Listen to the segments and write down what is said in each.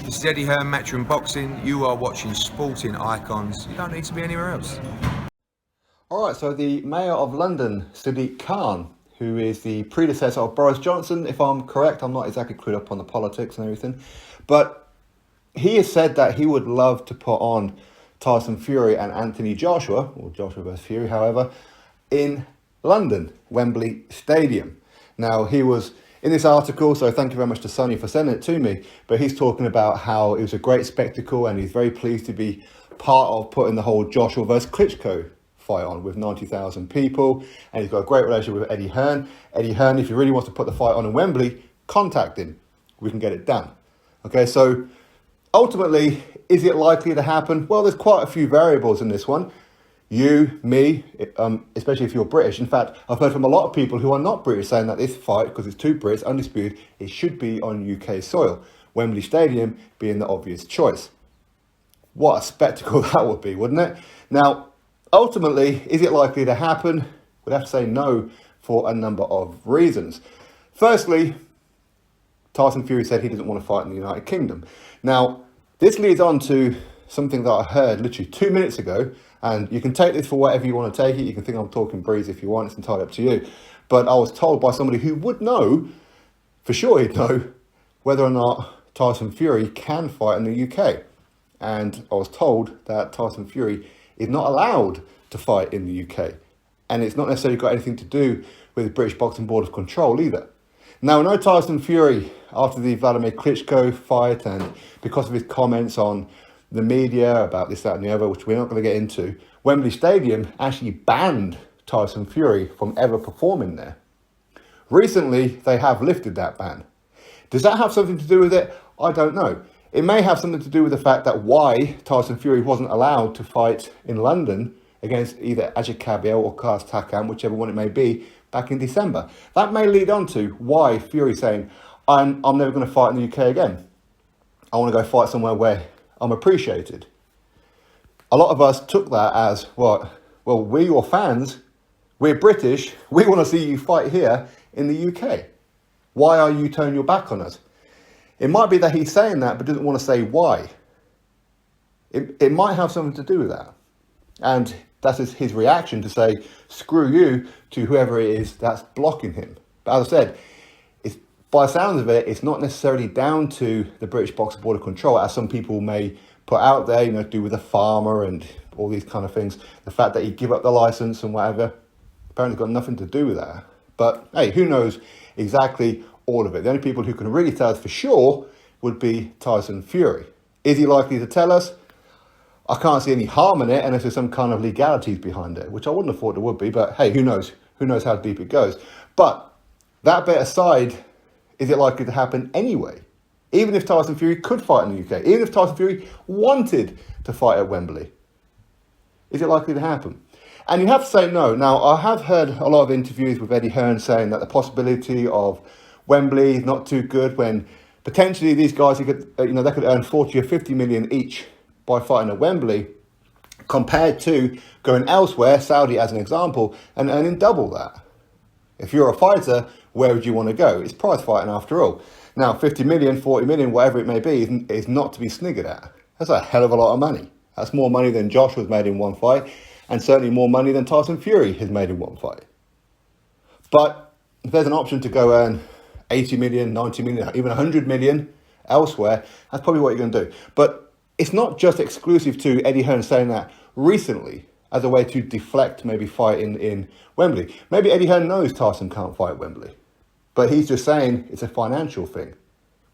This is Eddie Hearn, Matchroom Boxing. You are watching Sporting Icons. You don't need to be anywhere else. All right, so the Mayor of London, Sadiq Khan, who is the predecessor of Boris Johnson, if I'm correct, I'm not exactly clued up on the politics and everything, but he has said that he would love to put on Tyson Fury and Anthony Joshua, or Joshua versus Fury, however, in London, Wembley Stadium. Now, he was in this article, so thank you very much to Sonny for sending it to me, but he's talking about how it was a great spectacle and he's very pleased to be part of putting the whole Joshua versus Klitschko fight on with 90,000 people, and he's got a great relationship with Eddie Hearn. Eddie Hearn, if he really wants to put the fight on in Wembley, contact him. We can get it done. Okay, so ultimately, is it likely to happen? Well, there's quite a few variables in this one. You, me, especially if you're British. In fact, I've heard from a lot of people who are not British saying that this fight, because it's two Brits, undisputed, it should be on UK soil. Wembley Stadium being the obvious choice. What a spectacle that would be, wouldn't it? Now, ultimately, is it likely to happen? We'd have to say no for a number of reasons. Firstly, Tyson Fury said he doesn't want to fight in the United Kingdom. Now, this leads on to something that I heard literally 2 minutes ago, and you can take this for whatever you want to take it. You can think I'm talking breeze if you want, it's entirely up to you. But I was told by somebody who would know, for sure he'd know, whether or not Tyson Fury can fight in the UK. And I was told that Tyson Fury is not allowed to fight in the UK. And it's not necessarily got anything to do with the British Boxing Board of Control either. Now, I know Tyson Fury, after the Vladimir Klitschko fight and because of his comments on the media about this, that and the other, which we're not going to get into, Wembley Stadium actually banned Tyson Fury from ever performing there. Recently, they have lifted that ban. Does that have something to do with it? I don't know. It may have something to do with the fact that why Tyson Fury wasn't allowed to fight in London against either Ajit Kabiel or Kars Takam, whichever one it may be, back in December. That may lead on to why Fury's saying, I'm never going to fight in the UK again. I want to go fight somewhere where I'm appreciated. A lot of us took that as, well, we're your fans, we're British, we want to see you fight here in the UK. Why are you turning your back on us? It might be that he's saying that, but doesn't want to say why. It might have something to do with that. And that's his reaction to say, screw you, to whoever it is that's blocking him. But as I said, by the sounds of it, it's not necessarily down to the British Boxing Board of Control, as some people may put out there, to do with a farmer and all these kind of things. The fact that he give up the license and whatever, apparently got nothing to do with that. But hey, who knows exactly all of it? The only people who can really tell us for sure would be Tyson Fury. Is he likely to tell us? I can't see any harm in it unless there's some kind of legalities behind it, which I wouldn't have thought there would be, but hey, who knows? Who knows how deep it goes? But that bit aside, is it likely to happen anyway? Even if Tyson Fury could fight in the UK, even if Tyson Fury wanted to fight at Wembley, is it likely to happen? And you have to say no. Now, I have heard a lot of interviews with Eddie Hearn saying that the possibility of Wembley is not too good when potentially these guys, they could earn 40 or 50 million each by fighting at Wembley, compared to going elsewhere, Saudi as an example, and earning double that. If you're a fighter, where would you want to go? It's prize fighting after all. Now, 50 million, 40 million, whatever it may be, is not to be sniggered at. That's a hell of a lot of money. That's more money than Joshua's made in one fight, and certainly more money than Tyson Fury has made in one fight. But if there's an option to go earn 80 million, 90 million, even 100 million elsewhere, that's probably what you're going to do. But it's not just exclusive to Eddie Hearn saying that recently as a way to deflect maybe fighting in Wembley. Maybe Eddie Hearn knows Tyson can't fight Wembley, but he's just saying it's a financial thing,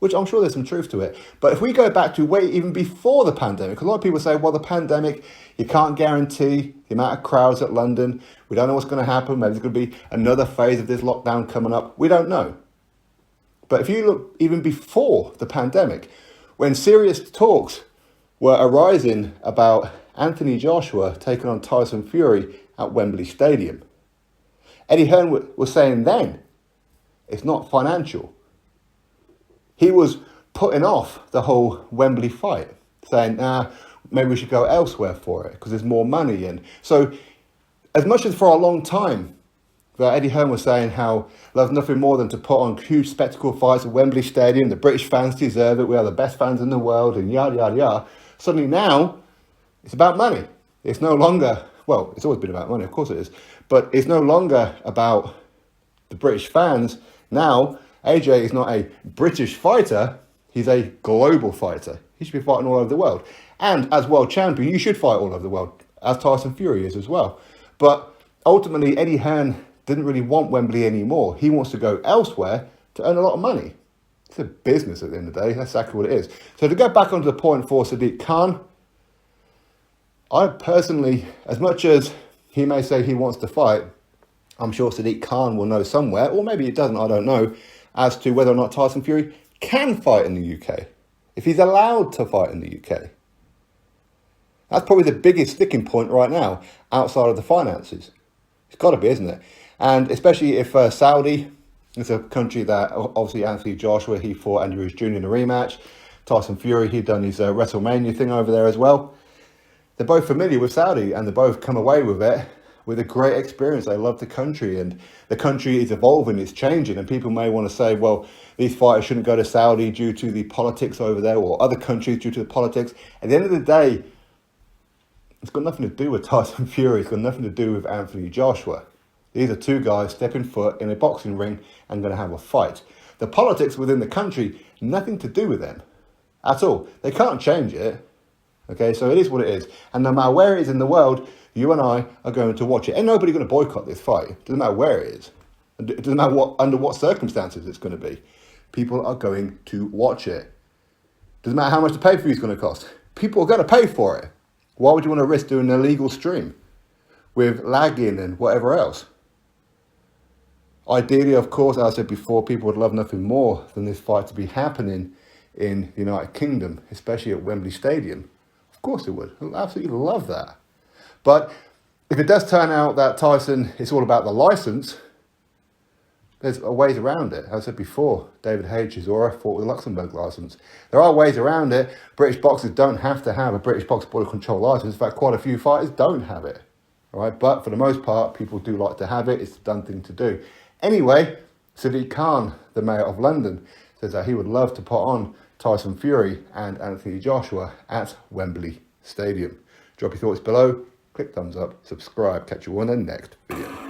which I'm sure there's some truth to it. But if we go back to way even before the pandemic, a lot of people say, well, the pandemic, you can't guarantee the amount of crowds at London. We don't know what's going to happen. Maybe there's going to be another phase of this lockdown coming up. We don't know. But if you look even before the pandemic, when serious talks were arising about Anthony Joshua taking on Tyson Fury at Wembley Stadium, Eddie Hearn was saying then, it's not financial. He was putting off the whole Wembley fight, saying, maybe we should go elsewhere for it because there's more money. And so as much as for a long time, that Eddie Hearn was saying how loves nothing more than to put on huge spectacle fights at Wembley Stadium. The British fans deserve it. We are the best fans in the world, and yada, yada, yada. Suddenly now, it's about money. It's no longer, well, it's always been about money, of course it is, but it's no longer about the British fans. Now, AJ is not a British fighter, he's a global fighter. He should be fighting all over the world. And as world champion, you should fight all over the world, as Tyson Fury is as well. But ultimately, Eddie Hearn didn't really want Wembley anymore. He wants to go elsewhere to earn a lot of money. It's a business at the end of the day. That's exactly what it is. So to go back onto the point for Sadiq Khan, I personally, as much as he may say he wants to fight, I'm sure Sadiq Khan will know somewhere, or maybe he doesn't, I don't know, as to whether or not Tyson Fury can fight in the UK. If he's allowed to fight in the UK. That's probably the biggest sticking point right now, outside of the finances. It's got to be, isn't it? And especially if Saudi, it's a country that obviously Anthony Joshua, he fought Andy Ruiz Jr. in a rematch. Tyson Fury, he'd done his WrestleMania thing over there as well. They're both familiar with Saudi and they both come away with it with a great experience. They love the country and the country is evolving, it's changing. And people may want to say, well, these fighters shouldn't go to Saudi due to the politics over there or other countries due to the politics. At the end of the day, it's got nothing to do with Tyson Fury. It's got nothing to do with Anthony Joshua. These are two guys stepping foot in a boxing ring and going to have a fight. The politics within the country, nothing to do with them at all. They can't change it. Okay, so it is what it is. And no matter where it is in the world, you and I are going to watch it. Ain't nobody going to boycott this fight. It doesn't matter where it is. It doesn't matter under what circumstances it's going to be. People are going to watch it. Doesn't matter how much the pay-per-view is going to cost. People are going to pay for it. Why would you want to risk doing an illegal stream with lagging and whatever else? Ideally, of course, as I said before, people would love nothing more than this fight to be happening in the United Kingdom, especially at Wembley Stadium. Of course it would. I'd absolutely love that. But if it does turn out that Tyson, it's all about the license, there's ways around it. As I said before, David H. Chisora fought with a Luxembourg license. There are ways around it. British boxers don't have to have a British Box Border Control license. In fact, quite a few fighters don't have it. All right, but for the most part, people do like to have it. It's the done thing to do. Anyway, Sadiq Khan, the mayor of London, says that he would love to put on Tyson Fury and Anthony Joshua at Wembley Stadium. Drop your thoughts below, click thumbs up, subscribe. Catch you on the next video.